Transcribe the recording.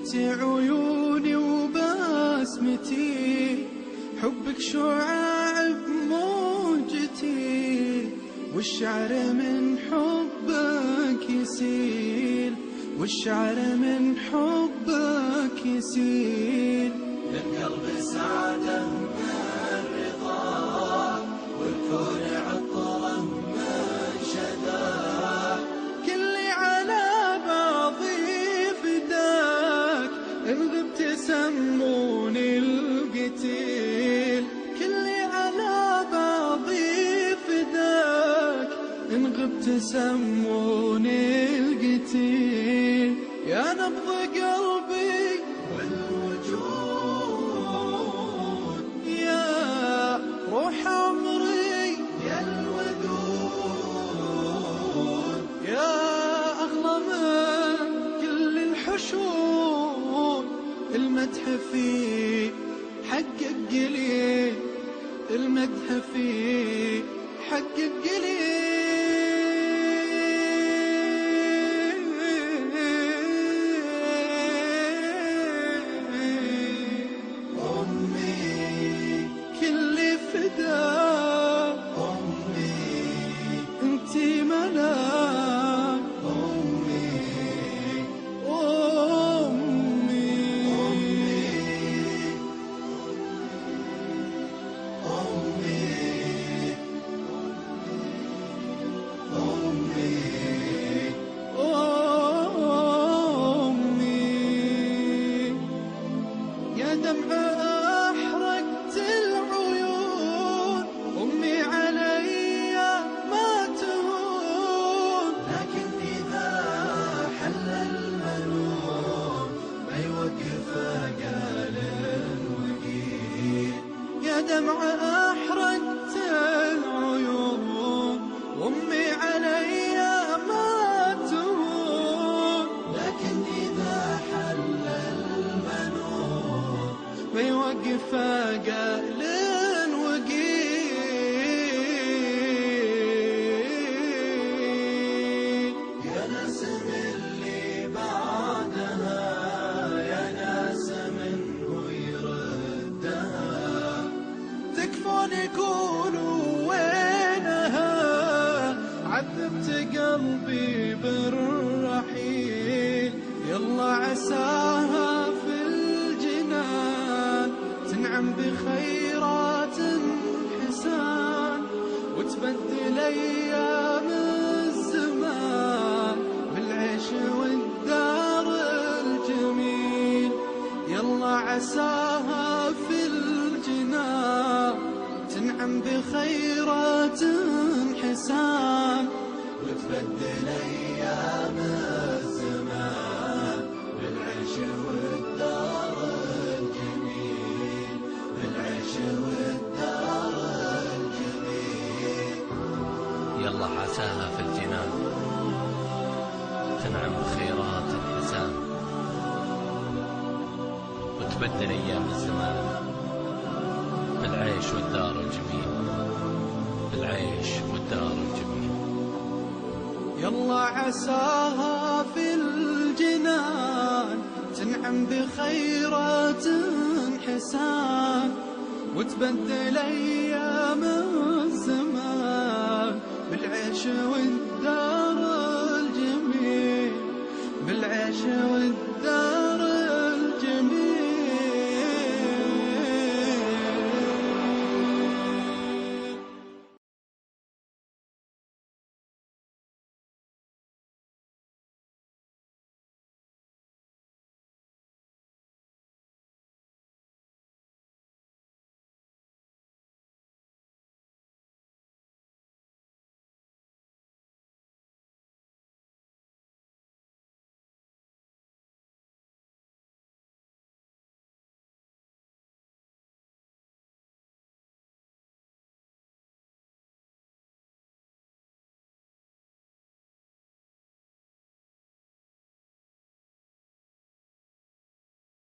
انت عيوني وبسمتي، حبك شعاع بموجتي، والشعر من حبك يسيل، والشعر من حبك يسيل. للقلب سعادة من رضاه، والكون عطره من شداه. كلي على بعضي فداك، إن غبت سموني القتيل. كلي على بعضي فداك، إن غبت سموني القتيل. يا نبض قلبي والوجود، يا روح عمري، يا الودود، يا أغلى من كل الحشود. المدح فيه حقك قليل، المدح فيه حقك قليل. كل فداك أمي، انتي ملاك أمي، أمي. أمي يا دمع أحرقت العيون، أمي علي ما تهون. لكن إذا حل المنون ما يوقف قال وقيل. يا دمع أحرقت العيون، أمي علي ما تهون. لكن إذا حل المنون ما يوقف قال وقيل. يا ناس من اللي بعدها، يا ناس منه يردها. تكفون يقولوا وينها، عذبت قلبي بالرحيل. يلا عساها في الجنان تنعم بخيرات حسان، وتبدل أيام الزمان بالعيش والدار الجميل. يلا عساها في الجنان تنعم بخيرات حسان، وتبدل أيام الزمان بالعيش والدار الجميل، بالعيش والدار الجميل. يلا عساها في الجنان تنعم بخيرات الحسان، وتبدل أيام الزمان بالعيش والدار الجميل، بالعيش والدار الجميل. يلا عساها في الجنان تنعم بخيرات حسان، وتبدل أيام الزمان بالعيش والدار الجميل، بالعيش والدار